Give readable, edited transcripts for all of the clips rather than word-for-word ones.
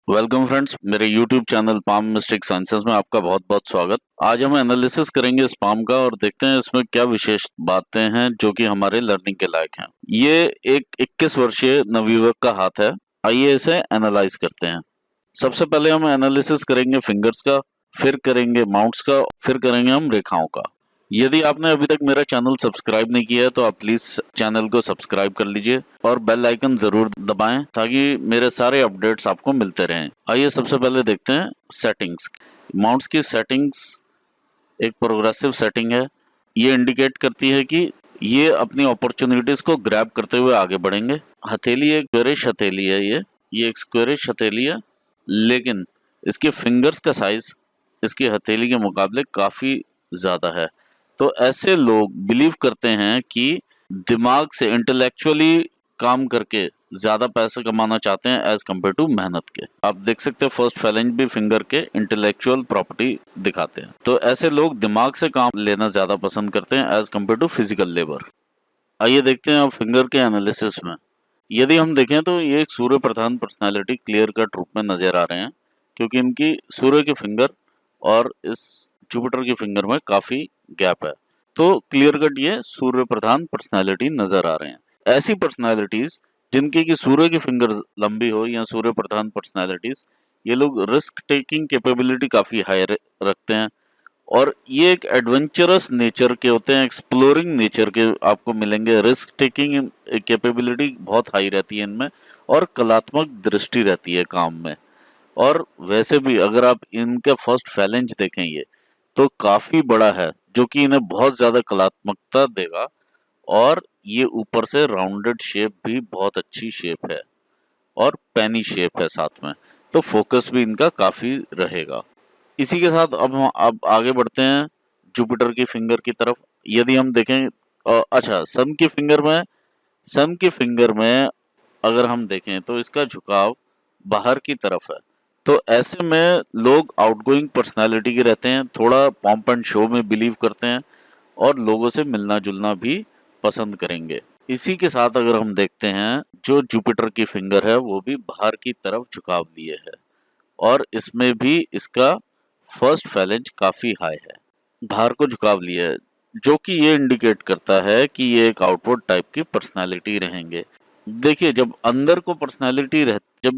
Welcome friends, मेरे YouTube channel palm mistake sciences में आपका बहुत बहुत स्वागत। आज हम एनालिसिस करेंगे इस पाम का और देखते हैं इसमें क्या विशेष बातें हैं जो कि हमारे लर्निंग के लायक हैं। ये एक 21 वर्षीय नवयुवक का हाथ है। आइए इसे एनालाइज करते हैं। सबसे पहले हम एनालिसिस करेंगे फिंगर्स का, फिर करेंगे माउंट्स का, फिर करेंगे हम रेखाओं का। यदि आपने अभी तक मेरा चैनल सब्सक्राइब नहीं किया है तो आप प्लीज चैनल को सब्सक्राइब कर लीजिए और बेल आइकन जरूर दबाएं ताकि मेरे सारे अपडेट्स आपको मिलते रहें। आइए सबसे पहले देखते हैं सेटिंग्स। माउंट्स की सेटिंग्स एक प्रोग्रेसिव सेटिंग है। ये इंडिकेट करती है कि ये अपनी अपॉर्चुनिटीज को ग्रैब करते हुए आगे बढ़ेंगे। हथेली एक स्क्वेरिश हथेली है। ये एक स्क्वेरिश हथेली है, लेकिन इसके फिंगर्स का साइज इसकी हथेली के मुकाबले काफी ज्यादा है। तो ऐसे लोग बिलीव करते हैं कि दिमाग से इंटेलेक्चुअली काम करके ज्यादा पैसे कमाना चाहते हैं एज कम्पेयर टू मेहनत के। आप देख सकते हैं फर्स्ट फैलेंज भी फिंगर के इंटेलेक्चुअल प्रॉपर्टी दिखाते हैं। तो ऐसे लोग दिमाग से काम लेना ज्यादा पसंद करते हैं as compared to physical labour. आइए देखते हैं अब फिंगर के एनालिसिस में। यदि हम देखें तो ये एक सूर्य प्रधान पर्सनालिटी क्लियर कट रूप में नजर आ रहे हैं, क्योंकि इनकी सूर्य के फिंगर और इस जुपिटर की फिंगर में काफी गैप है। तो क्लियर कट ये सूर्य प्रधान पर्सनालिटी नजर आ रहे हैं। ऐसी पर्सनालिटीज जिनकी की सूर्य की फिंगर लंबी हो या सूर्य प्रधान पर्सनालिटीज, ये लोग रिस्क टेकिंग कैपेबिलिटी काफी हाई रखते हैं और ये एक एडवेंचरस नेचर के होते हैं, एक्सप्लोरिंग नेचर के आपको मिलेंगे। रिस्क टेकिंग कैपेबिलिटी बहुत हाई रहती है इनमें और कलात्मक दृष्टि रहती है काम में। और वैसे भी अगर आप इनका फर्स्ट फैलेंज देखें ये तो काफी बड़ा है, जो कि इन्हें बहुत ज्यादा कलात्मकता देगा। और ये ऊपर से राउंडेड शेप भी बहुत अच्छी शेप है और पैनी शेप है साथ में, तो फोकस भी इनका काफी रहेगा। इसी के साथ अब आगे बढ़ते हैं जुपिटर की फिंगर की तरफ। यदि हम देखें अच्छा, सन की फिंगर में अगर हम देखें तो इसका झुकाव बाहर की तरफ है। तो ऐसे में लोग आउटगोइंग पर्सनालिटी के रहते हैं, थोड़ा पॉम्प एंड शो में बिलीव करते हैं और लोगों से मिलना जुलना भी पसंद करेंगे। इसी के साथ अगर हम देखते हैं, जो जुपिटर की फिंगर है वो भी बाहर की तरफ झुकाव लिए है और इसमें भी इसका फर्स्ट फैलेंज काफी हाई है, बाहर को झुकाव लिए है, जो कि ये इंडिकेट करता है कि ये एक आउटवर्ड टाइप की पर्सनालिटी रहेंगे। देखिए, जब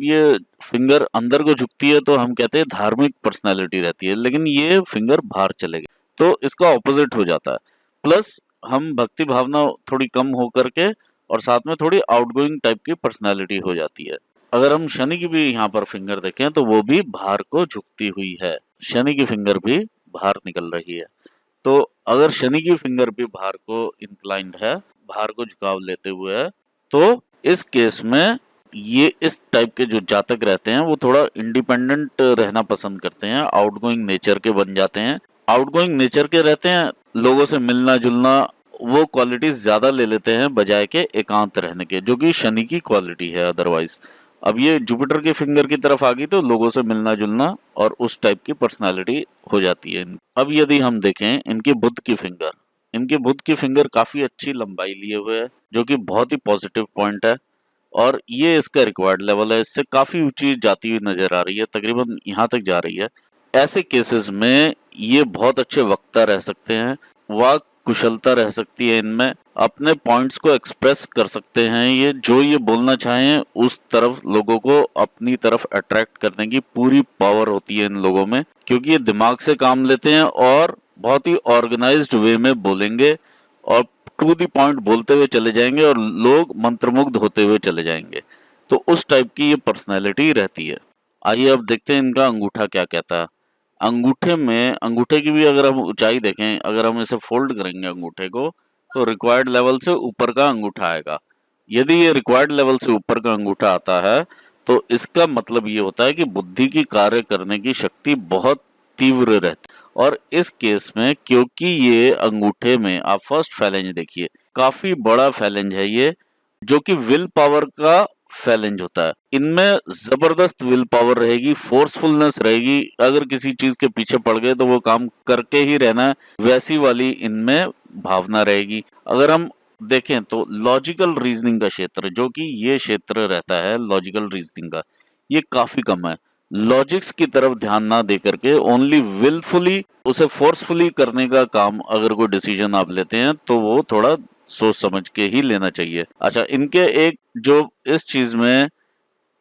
ये फिंगर अंदर को झुकती है तो हम कहते हैं धार्मिक पर्सनालिटी रहती है, लेकिन ये फिंगर बाहर चले गए तो इसका ऑपोजिट हो जाता है। प्लस हम भक्ति भावना थोड़ी कम हो करके और साथ में थोड़ी आउटगोइंग टाइप की पर्सनालिटी हो जाती है। अगर हम शनि की भी यहाँ पर फिंगर देखें तो वो भी बाहर को झुकती हुई है। शनि की फिंगर भी बाहर निकल रही है। तो अगर शनि की फिंगर भी बाहर को इंक्लाइंड है, बाहर को झुकाव लेते हुए है, तो इस केस में ये इस टाइप के जो जातक रहते हैं वो थोड़ा इंडिपेंडेंट रहना पसंद करते हैं, आउटगोइंग नेचर के बन जाते हैं। आउटगोइंग नेचर के रहते हैं, लोगों से मिलना जुलना वो क्वालिटीज ज्यादा ले लेते हैं बजाय के एकांत रहने के, जो कि शनि की क्वालिटी है अदरवाइज। अब ये जुपिटर की फिंगर की तरफ आ गई तो लोगों से मिलना जुलना और उस टाइप की पर्सनालिटी हो जाती है। अब यदि हम देखें इनकी बुध की फिंगर काफी अच्छी लंबाई लिए हुए है, जो कि बहुत ही पॉजिटिव पॉइंट है और ये इसका रिक्वायर्ड लेवल है। इससे काफी ऊंची जाती हुई नजर आ रही है, तकरीबन यहाँ तक जा रही है। ऐसे केसेस में ये बहुत अच्छे वक्ता रह सकते हैं, वाक कुशलता रह सकती है इनमें, अपने पॉइंट्स को एक्सप्रेस कर सकते हैं। ये जो ये बोलना चाहें उस तरफ लोगों को अपनी तरफ अट्रैक्ट करने की पूरी पावर होती है इन लोगों में, क्योंकि ये दिमाग से काम लेते हैं और बहुत ही ऑर्गेनाइज्ड वे में बोलेंगे और टू दी पॉइंट बोलते हुए चले जाएंगे और लोग मंत्रमुग्ध होते हुए चले जाएंगे। तो उस टाइप की ये पर्सनैलिटी रहती है। आइए अब देखते हैं इनका अंगूठा क्या कहता है। अंगूठे की भी अगर हम ऊंचाई देखें, अगर हम इसे फोल्ड करेंगे अंगूठे को, तो रिक्वायर्ड लेवल से ऊपर का अंगूठा आएगा। यदि ये रिक्वायर्ड लेवल से ऊपर का अंगूठा आता है तो इसका मतलब ये होता है कि बुद्धि की कार्य करने की शक्ति बहुत तीव्र रहती है। और इस केस में क्योंकि ये अंगूठे में आप फर्स्ट फैलेंज देखिए, काफी बड़ा फैलेंज है ये, जो कि विल पावर का फैलेंज होता है। इनमें जबरदस्त विल पावर रहेगी, फोर्सफुलनेस रहेगी। अगर किसी चीज के पीछे पड़ गए तो वो काम करके ही रहना है, वैसी वाली इनमें भावना रहेगी। अगर हम देखें तो लॉजिकल रीजनिंग का क्षेत्र, जो कि ये क्षेत्र रहता है लॉजिकल रीजनिंग का, ये काफी कम है। लॉजिक्स की तरफ ध्यान ना दे करके ओनली विलफुली उसे फोर्सफुली करने का काम अगर कोई डिसीजन आप लेते हैं तो वो थोड़ा सोच समझ के ही लेना चाहिए। अच्छा, इनके एक जो इस चीज में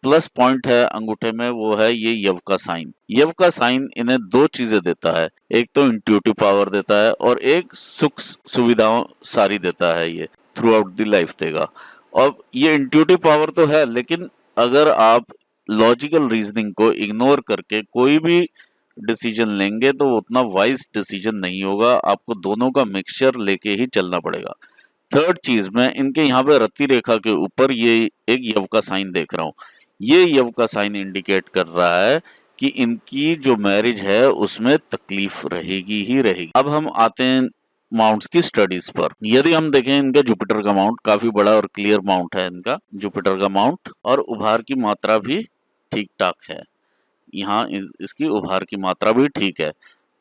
प्लस पॉइंट है अंगूठे में, वो है ये यव का साइन। यव का साइन इन्हें दो चीजें देता है, एक तो इंट्यूटिव पावर देता है और एक सुख सुविधाओं सारी देता है, ये थ्रू आउट द लाइफ देगा। और ये इंट्यूटिव पावर तो है, लेकिन अगर आप लॉजिकल रीजनिंग को इग्नोर करके कोई भी डिसीजन लेंगे तो वो उतना वाइज डिसीजन नहीं होगा, आपको दोनों का मिक्सचर लेके ही चलना पड़ेगा। थर्ड चीज, मैं इनके यहाँ पे रति रेखा के ऊपर ये एक यव का साइन देख रहा हूँ। ये यव का साइन इंडिकेट कर रहा है कि इनकी जो मैरिज है उसमें तकलीफ रहेगी ही रहेगी। अब हम आते हैं माउंट्स की स्टडीज पर। यदि हम देखें इनका जुपिटर का माउंट काफी बड़ा और क्लियर माउंट है इनका जुपिटर का माउंट, और उभार की मात्रा भी ठीक ठाक है। यहाँ इसकी उभार की मात्रा भी ठीक है।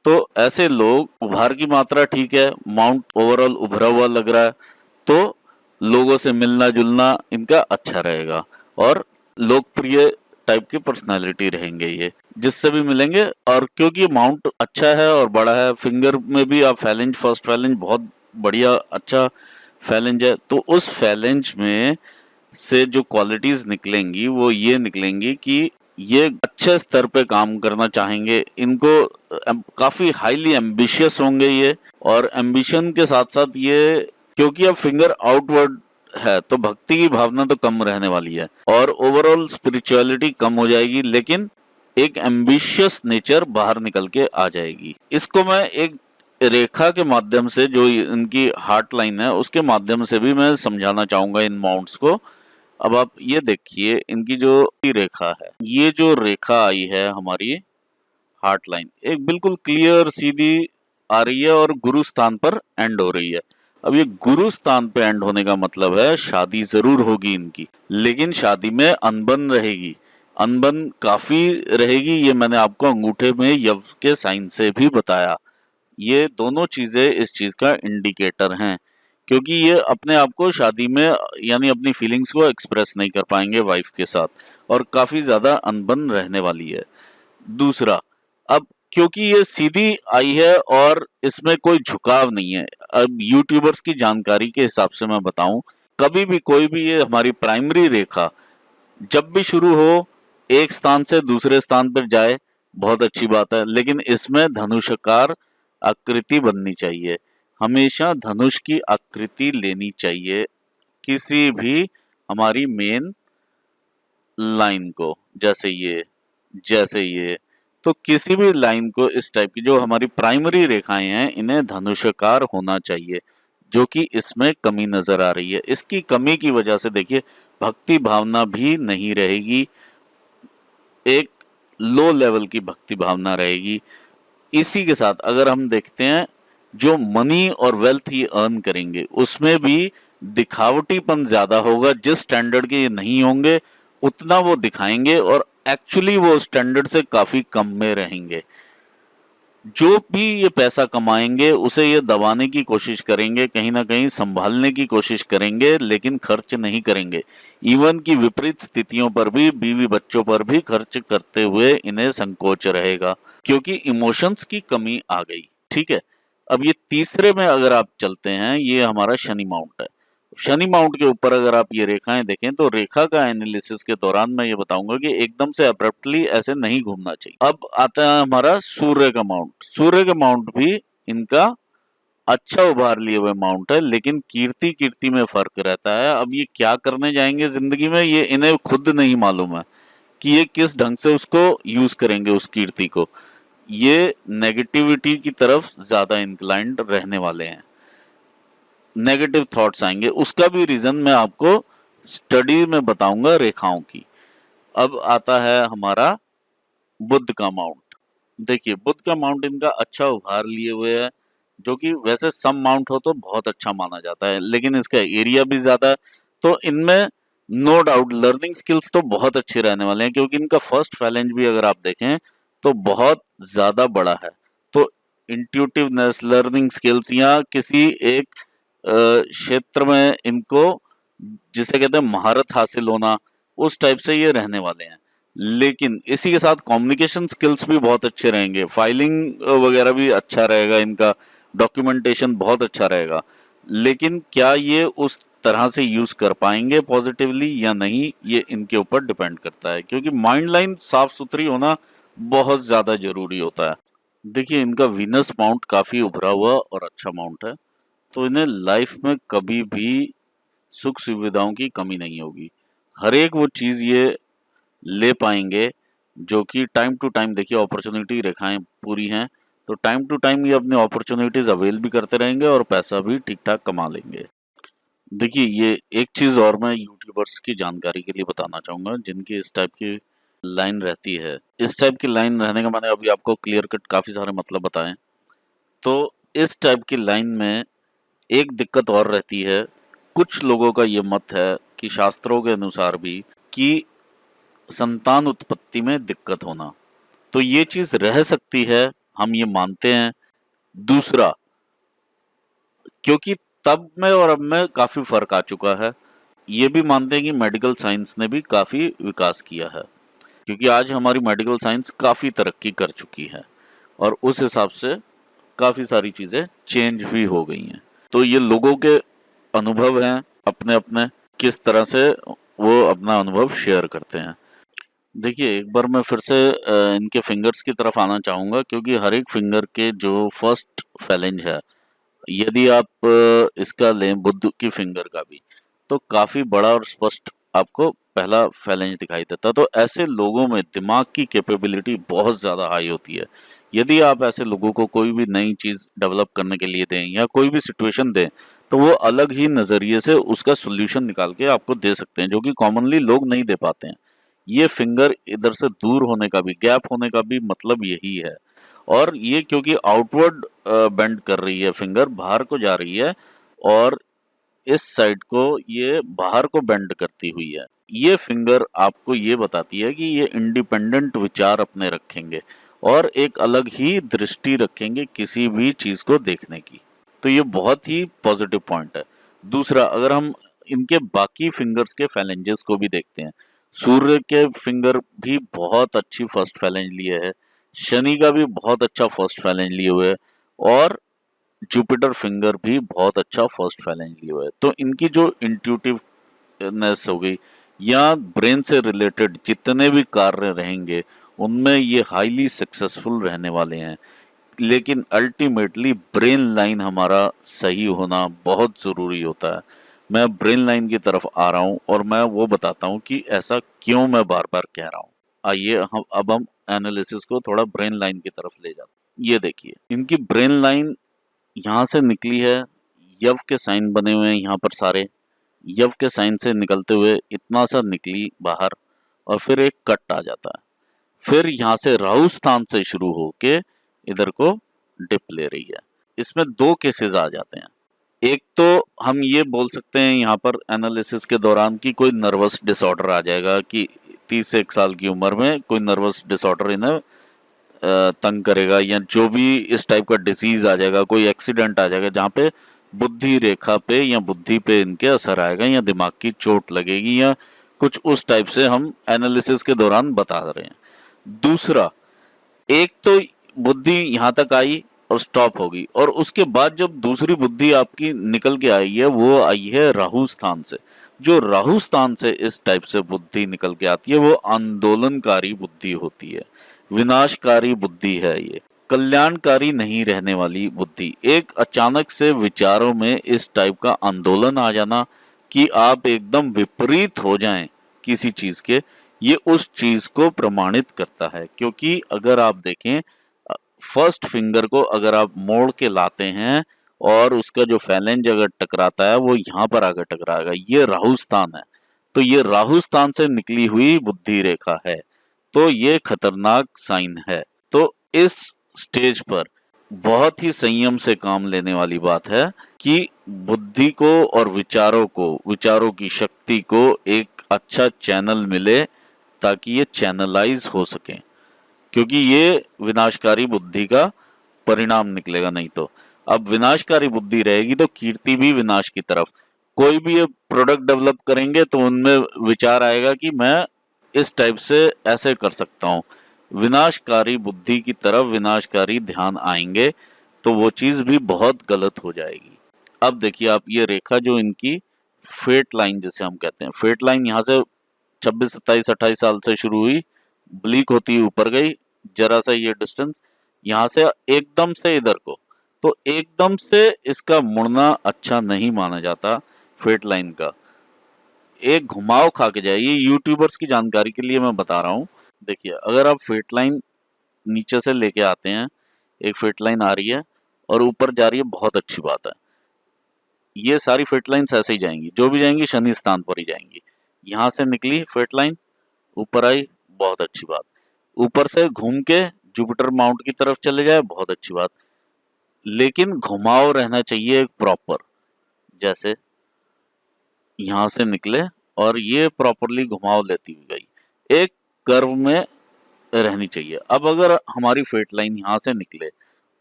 तो ऐसे लोग, उभार की मात्रा ठीक है, माउंट ओवरऑल उभरा हुआ लग रहा है, तो लोगों से मिलना जुलना इनका अच्छा रहेगा और लोकप्रिय टाइप की पर्सनालिटी रहेंगे ये, जिससे भी मिलेंगे। और क्योंकि माउंट अच्छा है और बड़ा है, फिंगर में भी आप फैलेंज, फर्स्ट फैलेंज बहुत बढ़िया अच्छा फैलेंज है, तो उस फैलेंज में से जो क्वालिटीज निकलेंगी वो ये निकलेंगी कि ये अच्छे स्तर पे काम करना चाहेंगे। इनको काफी हाईली एम्बिशियस होंगे ये, और एम्बिशन के साथ साथ ये, क्योंकि अब फिंगर आउटवर्ड है तो भक्ति की भावना तो कम रहने वाली है और ओवरऑल स्पिरिचुअलिटी कम हो जाएगी, लेकिन एक एम्बिशियस नेचर बाहर निकल के आ जाएगी। इसको मैं एक रेखा के माध्यम से, जो इनकी हार्ट लाइन है उसके माध्यम से भी मैं समझाना चाहूंगा इन माउंट्स को। अब आप ये देखिए, इनकी जो रेखा है, ये जो रेखा आई है हमारी हार्ट लाइन, एक बिल्कुल क्लियर सीधी आ रही है और गुरु स्थान पर एंड हो रही है। अब ये गुरु स्थान पे एंड होने का मतलब है शादी जरूर होगी इनकी, लेकिन शादी में अनबन रहेगी, अनबन काफी रहेगी। ये मैंने आपको अंगूठे में यव के साइन से भी बताया। ये दोनों चीजें इस चीज का इंडिकेटर हैं, क्योंकि ये अपने आप को शादी में, यानी अपनी फीलिंग्स को एक्सप्रेस नहीं कर पाएंगे वाइफ के साथ, और काफी ज्यादा अनबन रहने वाली है। दूसरा, अब क्योंकि ये सीधी आई है और इसमें कोई झुकाव नहीं है, अब यूट्यूबर्स की जानकारी के हिसाब से मैं बताऊं, कभी भी कोई भी ये हमारी प्राइमरी रेखा जब भी शुरू हो, एक स्थान से दूसरे स्थान पर जाए, बहुत अच्छी बात है, लेकिन इसमें धनुषाकार आकृति बननी चाहिए। हमेशा धनुष की आकृति लेनी चाहिए किसी भी हमारी मेन लाइन को, जैसे ये तो किसी भी लाइन को इस टाइप की, जो हमारी प्राइमरी रेखाएं हैं, इन्हें धनुषाकार होना चाहिए, जो कि इसमें कमी नजर आ रही है। इसकी कमी की वजह से देखिए भक्ति भावना भी नहीं रहेगी, एक लो लेवल की भक्ति भावना रहेगी। इसी के साथ अगर हम देखते हैं, जो मनी और वेल्थ ये अर्न करेंगे उसमें भी दिखावटीपन ज्यादा होगा। जिस स्टैंडर्ड के ये नहीं होंगे उतना वो दिखाएंगे और एक्चुअली वो स्टैंडर्ड से काफी कम में रहेंगे। जो भी ये पैसा कमाएंगे उसे ये दबाने की कोशिश करेंगे, कहीं ना कहीं संभालने की कोशिश करेंगे, लेकिन खर्च नहीं करेंगे। इवन की विपरीत स्थितियों पर भी, बीवी बच्चों पर भी खर्च करते हुए इन्हें संकोच रहेगा, क्योंकि इमोशंस की कमी आ गई। ठीक है, अब ये तीसरे में अगर आप चलते हैं, ये हमारा शनि माउंट है। शनि माउंट के ऊपर अगर आप ये रेखाएं देखें तो रेखा का एनालिसिस के दौरान मैं ये बताऊंगा कि एकदम से अब्रप्टली ऐसे नहीं घूमना चाहिए। अब आता है हमारा सूर्य का माउंट। सूर्य का माउंट भी इनका अच्छा उभार लिए हुए माउंट है, लेकिन कीर्ति में फर्क रहता है। अब ये क्या करने जाएंगे जिंदगी में, ये इन्हें खुद नहीं मालूम है कि ये किस ढंग से उसको यूज करेंगे, उस कीर्ति को। ये नेगेटिविटी की तरफ ज्यादा इंक्लाइंड रहने वाले हैं, नेगेटिव थॉट्स आएंगे। उसका भी रीजन मैं आपको स्टडी में बताऊंगा रेखाओं की। अब आता है हमारा बुध का माउंट। देखिए बुध का माउंट इनका अच्छा उभार लिए हुए है, जो कि वैसे सम माउंट हो तो बहुत अच्छा माना जाता है, लेकिन इसका एरिया भी ज्यादा है, तो इनमें नो डाउट लर्निंग स्किल्स तो बहुत अच्छे रहने वाले हैं, क्योंकि इनका फर्स्ट फैलेंज भी अगर आप देखें तो बहुत ज्यादा बड़ा है। तो इंट्यूटिवनेस, लर्निंग स्किल्स, या किसी एक क्षेत्र में इनको जिसे कहते हैं महारत हासिल होना, उस टाइप से ये रहने वाले हैं। लेकिन इसी के साथ कम्युनिकेशन स्किल्स भी बहुत अच्छे रहेंगे, फाइलिंग वगैरह भी अच्छा रहेगा, इनका डॉक्यूमेंटेशन बहुत अच्छा रहेगा। लेकिन क्या ये उस तरह से यूज कर पाएंगे पॉजिटिवली या नहीं, ये इनके ऊपर डिपेंड करता है, क्योंकि माइंड लाइन साफ सुथरी होना बहुत ज्यादा जरूरी होता है। देखिए, इनका वीनस माउंट काफी उभरा हुआ और अच्छा माउंट है, तो इन्हें लाइफ में कभी भी सुख सुविधाओं की कमी नहीं होगी। हर एक वो चीज ये ले पाएंगे जो कि टाइम टू टाइम, देखिए अपॉर्चुनिटी रेखाएं पूरी हैं, तो टाइम टू टाइम ये अपनी अपॉर्चुनिटीज अवेल भी करते रहेंगे और पैसा भी ठीक ठाक कमा लेंगे। देखिए, ये एक चीज और मैं यूट्यूबर्स की जानकारी के लिए बताना चाहूंगा जिनकी इस टाइप की लाइन रहती है। इस टाइप की लाइन रहने का मैंने अभी आपको क्लियर कट काफी सारे मतलब बताए। तो इस टाइप की लाइन में एक दिक्कत और रहती है, कुछ लोगों का ये मत है कि शास्त्रों के अनुसार भी कि संतान उत्पत्ति में दिक्कत होना, तो ये चीज रह सकती है, हम ये मानते हैं। दूसरा, क्योंकि तब में और अब में काफी फर्क आ चुका है, ये भी मानते हैं कि मेडिकल साइंस ने भी काफी विकास किया है, क्योंकि आज हमारी मेडिकल साइंस काफी तरक्की कर चुकी है और उस हिसाब से काफी सारी चीजें चेंज भी हो गई हैं। तो ये लोगों के अनुभव हैं अपने अपने, किस तरह से वो अपना अनुभव शेयर करते हैं। देखिए, एक बार मैं फिर से इनके फिंगर्स की तरफ आना चाहूंगा, क्योंकि हर एक फिंगर के जो फर्स्ट फैलेंज है, यदि आप इसका लें बुद्ध की फिंगर का भी, तो काफी बड़ा और स्पष्ट आपको पहला फैलेंज दिखाई देता। तो ऐसे लोगों में दिमाग की कैपेबिलिटी बहुत ज्यादा हाई होती है। यदि आप ऐसे लोगों को कोई भी नई चीज डेवलप करने के लिए दें या कोई भी सिचुएशन दें, तो वो अलग ही नजरिए से उसका सोल्यूशन निकाल के आपको दे सकते हैं, जो कि कॉमनली लोग नहीं दे पाते हैं। ये फिंगर इधर से दूर होने का भी, गैप होने का भी मतलब यही है। और ये क्योंकि आउटवर्ड बेंड कर रही है, फिंगर बाहर को जा रही है और इस साइड को ये बाहर को बेंड करती हुई है। ये फिंगर आपको ये बताती है कि ये इंडिपेंडेंट विचार अपने रखेंगे और एक अलग ही दृष्टि रखेंगे किसी भी चीज को देखने की। तो ये बहुत ही पॉजिटिव पॉइंट है। दूसरा, अगर हम इनके बाकी फिंगर्स के फैलेंजेस को भी देखते हैं, सूर्य के फिंगर भी बहुत अच्छी फर्स्ट फैलेंज लिए है, शनि का भी बहुत अच्छा फर्स्ट फैलेंज लिए हुए है, और जुपिटर फिंगर भी बहुत अच्छा फर्स्ट फैलेंज लिए हुए है। तो इनकी जो इंट्यूटिवनेस हो गई या ब्रेन से रिलेटेड जितने भी कार्य रहेंगे, उनमें ये हाईली सक्सेसफुल रहने वाले हैं। लेकिन अल्टीमेटली ब्रेन लाइन हमारा सही होना बहुत जरूरी होता है। मैं ब्रेन लाइन की तरफ आ रहा हूं और मैं वो बताता हूं कि ऐसा क्यों मैं बार बार कह रहा हूं। आइए हम एनालिसिस को थोड़ा ब्रेन लाइन की तरफ ले जाते हैं। ये देखिए, इनकी ब्रेन लाइन यहाँ से निकली है, यव के साइन बने हुए हैं यहाँ पर सारे, यव के साइन से निकलते हुए इतना सा निकली बाहर और फिर एक कट आ जाता है। फिर यहाँ से राहु स्थान से शुरू होके इधर को डिप ले रही है। इसमें दो केसेस आ जाते हैं। एक तो हम ये बोल सकते हैं यहाँ पर एनालिसिस के दौरान कि कोई नर्वस डिसऑर्डर आ जाएगा, कि 30 साल की उम्र में कोई नर्वस डिसऑर्डर इन्हें तंग करेगा, या जो भी इस टाइप का डिजीज आ जाएगा, कोई एक्सीडेंट आ जाएगा जहाँ पे बुद्धि रेखा पे या बुद्धि पे इनके असर आएगा, या दिमाग की चोट लगेगी, या कुछ उस टाइप से हम एनालिसिस के दौरान बता रहे हैं। दूसरा, एक तो बुद्धि यहाँ तक आई और स्टॉप होगी, और उसके बाद जब दूसरी बुद्धि आपकी निकल के आई है, वो आई है राहु स्थान से। जो राहु स्थान से इस टाइप से बुद्धि निकल के आती है, वो आंदोलनकारी बुद्धि होती है, विनाशकारी बुद्धि है, ये कल्याणकारी नहीं रहने वाली बुद्धि। एक अचानक से विचारों में इस टाइप का आंदोलन आ जाना कि आप एकदम विपरीत हो जाएं किसी चीज के, ये उस चीज को प्रमाणित करता है। क्योंकि अगर आप देखें, फर्स्ट फिंगर को अगर आप मोड़ के लाते हैं और उसका जो फैलेंज अगर टकराता है वो यहाँ पर आकर टकराएगा, ये राहु स्थान है। तो ये राहु स्थान से निकली हुई बुद्धि रेखा है, तो ये खतरनाक साइन है। तो इस स्टेज पर बहुत ही संयम से काम लेने वाली बात है कि बुद्धि को और विचारों की शक्ति को एक अच्छा चैनल मिले, ताकि ये चैनलाइज हो सके, क्योंकि ये विनाशकारी बुद्धि का परिणाम निकलेगा। नहीं तो अब विनाशकारी बुद्धि रहेगी तो कीर्ति भी विनाश की तरफ। कोई भी ये प्रोडक्ट डेवलप करेंगे तो उनमें विचार आएगा कि मैं इस टाइप से ऐसे कर सकता हूँ। विनाशकारी बुद्धि की तरफ विनाशकारी ध्यान आएंगे तो वो चीज भी बहुत गलत हो जाएगी। अब देखिए आप, ये रेखा जो इनकी फेट लाइन जिसे हम कहते हैं, फेट लाइन यहाँ से 26, 27, 28 साल से शुरू हुई, ब्लीक होती हुई ऊपर गई, जरा सा ये डिस्टेंस यहाँ से एकदम से इधर को, तो एकदम से इसका मुड़ना अच्छा नहीं माना जाता फेट लाइन का। एक घुमाव खा के जाए, ये यूट्यूबर्स की जानकारी के लिए मैं बता रहा हूँ। देखिए अगर आप फेट लाइन नीचे से लेके आते हैं, एक फेट लाइन आ रही है और ऊपर जा रही है, बहुत अच्छी बात है। ये सारी फेट लाइन्स ऐसे ही जाएंगी, जो भी जाएंगी शनि स्थान पर ही जाएंगी। यहाँ से निकली फेट लाइन, ऊपर आई, बहुत अच्छी बात। ऊपर से घूम के जुपिटर माउंट की तरफ चले जाए, बहुत अच्छी बात। लेकिन घुमाव रहना चाहिए एक प्रॉपर, जैसे यहां से निकले और ये प्रॉपरली घुमाव लेती हुई गई, एक कर्व में रहनी चाहिए। अब अगर हमारी फेट लाइन यहां से निकले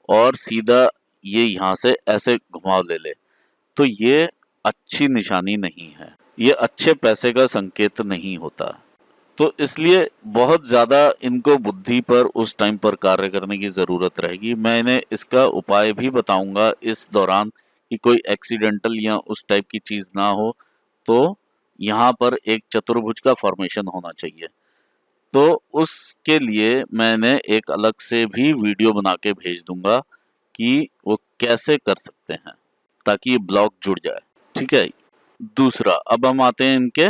और सीधा ये यहां से ऐसे घुमाव ले ले, तो ये अच्छी निशानी नहीं है, ये अच्छे पैसे का संकेत नहीं होता। तो इसलिए बहुत ज्यादा इनको बुद्धि पर उस टाइम पर कार्य करने की जरूरत रहेगी। मैं इन्हें इसका उपाय भी बताऊंगा इस दौरान कि कोई एक्सीडेंटल या उस टाइप की चीज ना हो। तो यहाँ पर एक चतुर्भुज का फॉर्मेशन होना चाहिए, तो उसके लिए मैंने एक अलग से भी वीडियो बना के भेज दूंगा कि वो कैसे कर सकते हैं ताकि ये ब्लॉक जुड़ जाए। ठीक है। दूसरा, अब हम आते हैं इनके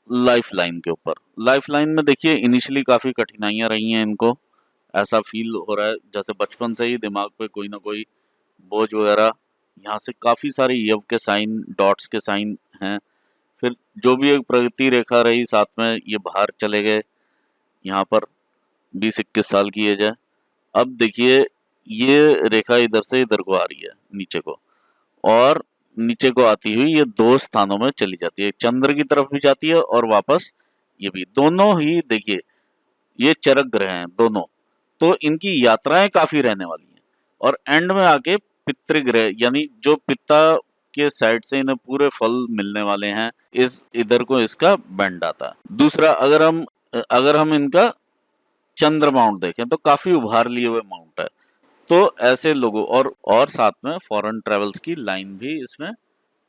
लाइफ लाइन के ऊपर। लाइफ लाइन में देखिए इनिशियली काफी कठिनाइयां रही हैं इनको, ऐसा फील हो रहा है जैसे बचपन से ही दिमाग पे कोई ना कोई बोझ वगैरह। यहाँ से काफी सारे यव के साइन, डॉट्स के साइन हैं। फिर जो भी एक प्रगति रेखा रही साथ में, ये बाहर चले गए। यहाँ पर 20-21 साल की एज है। अब देखिए ये रेखा इधर से इधर को आ रही है नीचे को, और नीचे को आती हुई ये दो स्थानों में चली जाती है, चंद्र की तरफ भी जाती है और वापस ये भी। दोनों ही देखिए ये चरक ग्रह हैं दोनों, तो इनकी यात्राएं काफी रहने वाली हैं। और एंड में आके पितृग्रह, यानी जो पिता के साइड से इन्हें पूरे फल मिलने वाले हैं, इस इधर को इसका बैंड आता है। दूसरा, अगर हम इनका चंद्र माउंट देखें तो काफी उभार लिए हुए माउंट है। तो ऐसे लोगों और साथ में फॉरेन ट्रेवल्स की लाइन भी इसमें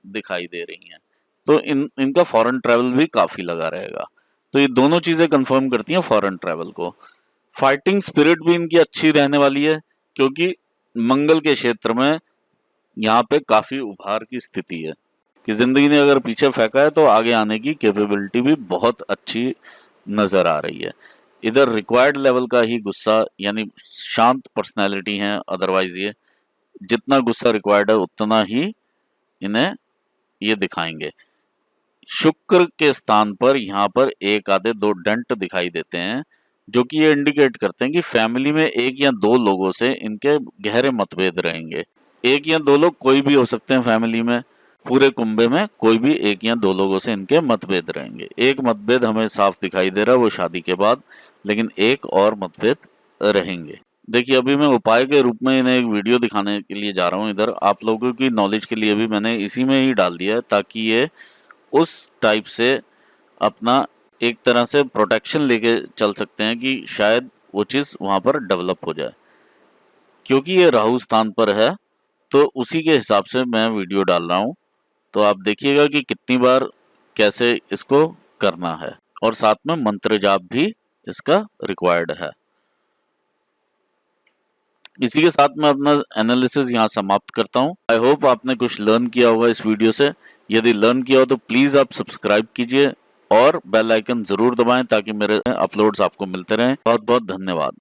दिखाई दे रही हैं, तो इनका फॉरेन ट्रेवल भी काफी लगा रहेगा। तो ये दोनों चीजें कंफर्म करती हैं फॉरेन ट्रेवल को। फाइटिंग स्पिरिट भी इनकी अच्छी रहने वाली है, क्योंकि मंगल के क्षेत्र में यहाँ पे काफी उभार की स्थिति है कि जिंदगी ने अगर पीछे फेंका है तो आगे आने की कैपेबिलिटी भी बहुत अच्छी नजर आ रही है। इधर रिक्वायर्ड लेवल का ही गुस्सा, यानी शांत पर्सनैलिटी है। अदरवाइज ये जितना गुस्सा रिक्वायर्ड है उतना ही इन्हें ये दिखाएंगे। शुक्र के स्थान पर यहाँ पर एक आधे दो डेंट दिखाई देते हैं, जो कि ये इंडिकेट करते हैं कि फैमिली में एक या दो लोगों से इनके गहरे मतभेद रहेंगे। एक या दो लोग कोई भी हो सकते हैं फैमिली में, पूरे कुंबे में कोई भी एक या दो लोगों से इनके मतभेद रहेंगे। एक मतभेद हमें साफ दिखाई दे रहा है, वो शादी के बाद, लेकिन एक और मतभेद रहेंगे। देखिए अभी मैं उपाय के रूप में इन्हें एक वीडियो दिखाने के लिए जा रहा हूँ। इधर आप लोगों की नॉलेज के लिए भी मैंने इसी में ही डाल दिया है, ताकि ये उस टाइप से अपना एक तरह से प्रोटेक्शन लेके चल सकते हैं कि शायद वो चीज़ वहाँ पर डेवलप हो जाए। क्योंकि ये राहु स्थान पर है, तो उसी के हिसाब से मैं वीडियो डाल रहा हूँ। तो आप देखिएगा कि कितनी बार कैसे इसको करना है, और साथ में मंत्र जाप भी इसका रिक्वायर्ड है। इसी के साथ मैं अपना एनालिसिस यहाँ समाप्त करता हूँ। आई होप आपने कुछ लर्न किया होगा इस वीडियो से। यदि लर्न किया हो तो प्लीज आप सब्सक्राइब कीजिए और बेल आइकन जरूर दबाएं, ताकि मेरे अपलोड्स आपको मिलते रहें। बहुत बहुत धन्यवाद।